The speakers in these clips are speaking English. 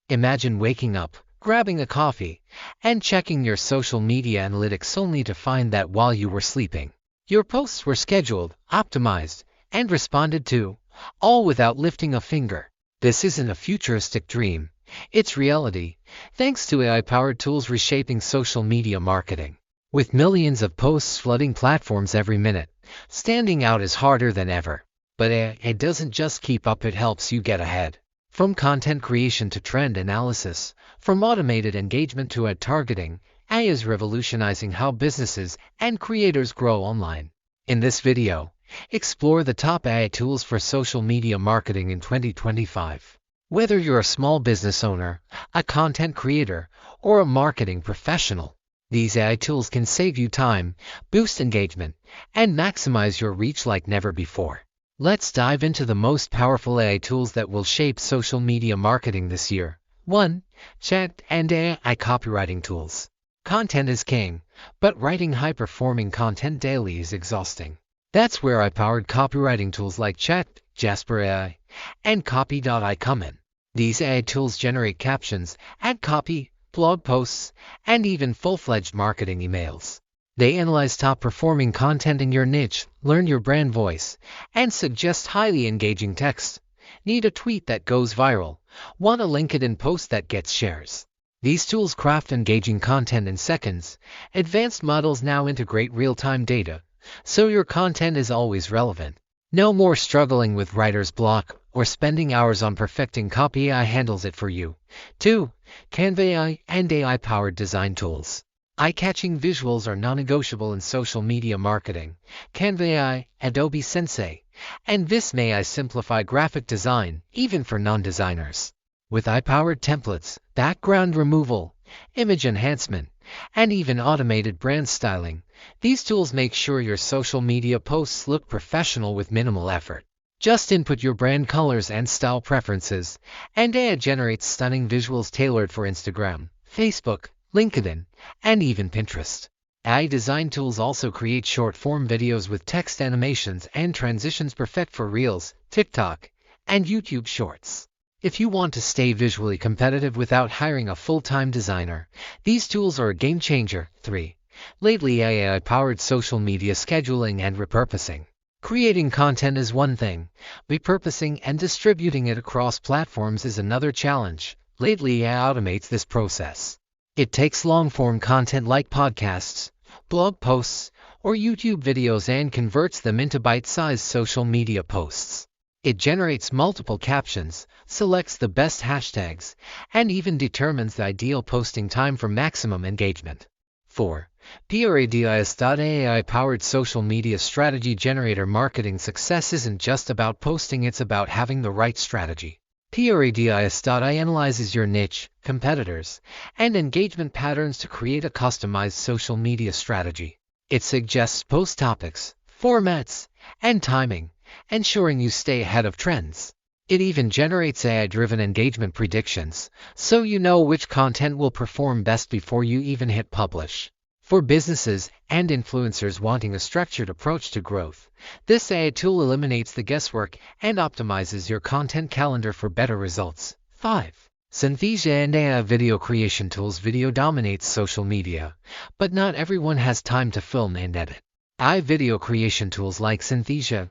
Imagine waking up, grabbing a coffee, and checking your social media analytics only to find that while you were sleeping, your posts were scheduled, optimized, and responded to, all without lifting a finger. This isn't a futuristic dream. It's reality, thanks to AI-powered tools reshaping social media marketing. With millions of posts flooding platforms every minute, standing out is harder than ever. But AI doesn't just keep up, it helps you get ahead. From content creation to trend analysis, from automated engagement to ad targeting, AI is revolutionizing how businesses and creators grow online. In this video, explore the top AI tools for social media marketing in 2025. Whether you're a small business owner, a content creator, or a marketing professional, these AI tools can save you time, boost engagement, and maximize your reach like never before. Let's dive into the most powerful AI tools that will shape social media marketing this year. 1. Chat and AI copywriting tools. Content is king, but writing high-performing content daily is exhausting. That's where AI-powered copywriting tools like Chat, Jasper AI, and Copy.ai come in. These AI tools generate captions, ad copy, blog posts, and even full-fledged marketing emails. They analyze top-performing content in your niche, learn your brand voice, and suggest highly engaging text. Need a tweet that goes viral? Want a LinkedIn post that gets shares? These tools craft engaging content in seconds. Advanced models now integrate real-time data, so your content is always relevant. No more struggling with writer's block or spending hours on perfecting copy. AI handles it for you. 2. Canva AI and AI-powered design tools. Eye-catching visuals are non-negotiable in social media marketing. Canva AI, Adobe Sensei, and Visma AI simplify graphic design, even for non-designers. With AI-powered templates, background removal, image enhancement, and even automated brand styling, these tools make sure your social media posts look professional with minimal effort. Just input your brand colors and style preferences, and AI generates stunning visuals tailored for Instagram, Facebook, LinkedIn, and even Pinterest. AI design tools also create short-form videos with text animations and transitions perfect for Reels, TikTok, and YouTube Shorts. If you want to stay visually competitive without hiring a full-time designer, these tools are a game changer. 3. Lately, AI-powered social media scheduling and repurposing. Creating content is one thing, repurposing and distributing it across platforms is another challenge. Lately, AI automates this process. It takes long-form content like podcasts, blog posts, or YouTube videos and converts them into bite-sized social media posts. It generates multiple captions, selects the best hashtags, and even determines the ideal posting time for maximum engagement. 4. AI-powered social media strategy generator. Marketing success isn't just about posting, it's about having the right strategy. AI analyzes your niche, competitors, and engagement patterns to create a customized social media strategy. It suggests post topics, formats, and timing, ensuring you stay ahead of trends. It even generates AI-driven engagement predictions, so you know which content will perform best before you even hit publish. For businesses and influencers wanting a structured approach to growth, this AI tool eliminates the guesswork and optimizes your content calendar for better results. 5. Synthesia and AI video creation tools. Video dominates social media, but not everyone has time to film and edit. AI video creation tools like Synthesia,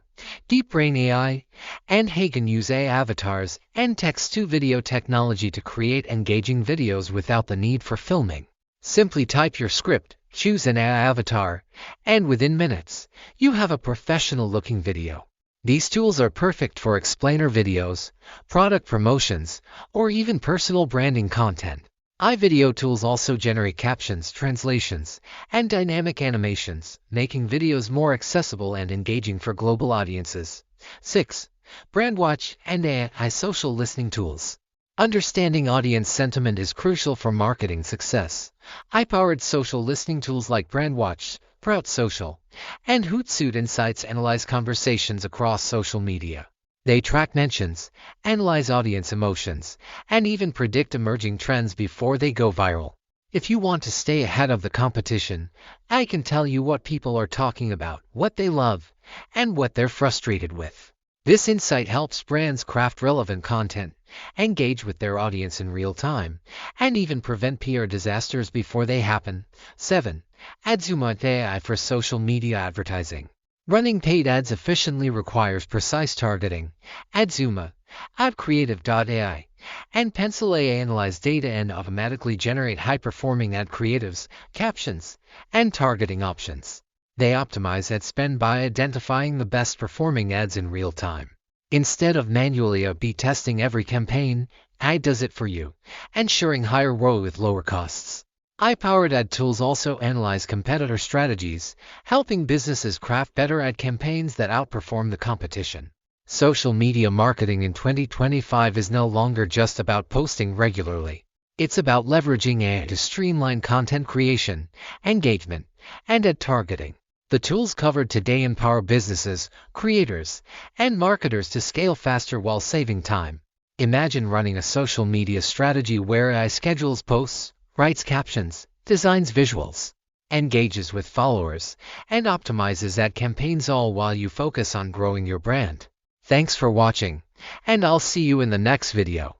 DeepBrain AI, and Hagen use AI avatars and text-to-video technology to create engaging videos without the need for filming. Simply type your script, choose an AI avatar, and within minutes, you have a professional-looking video. These tools are perfect for explainer videos, product promotions, or even personal branding content. AI video tools also generate captions, translations, and dynamic animations, making videos more accessible and engaging for global audiences. 6. BrandWatch and AI social listening tools. Understanding audience sentiment is crucial for marketing success. AI-powered social listening tools like BrandWatch, Sprout Social, and Hootsuite Insights analyze conversations across social media. They track mentions, analyze audience emotions, and even predict emerging trends before they go viral. If you want to stay ahead of the competition, I can tell you what people are talking about, what they love, and what they're frustrated with. This insight helps brands craft relevant content, engage with their audience in real time, and even prevent PR disasters before they happen. 7. AItools AI for social media advertising. Running paid ads efficiently requires precise targeting. AItools, AdCreative.ai, and Pencil AI analyze data and automatically generate high-performing ad creatives, captions, and targeting options. They optimize ad spend by identifying the best-performing ads in real time. Instead of manually A/B testing every campaign, AI does it for you, ensuring higher ROI with lower costs. AI-powered ad tools also analyze competitor strategies, helping businesses craft better ad campaigns that outperform the competition. Social media marketing in 2025 is no longer just about posting regularly. It's about leveraging AI to streamline content creation, engagement, and ad targeting. The tools covered today empower businesses, creators, and marketers to scale faster while saving time. Imagine running a social media strategy where AI schedules posts, writes captions, designs visuals, engages with followers, and optimizes ad campaigns, all while you focus on growing your brand. Thanks for watching, and I'll see you in the next video.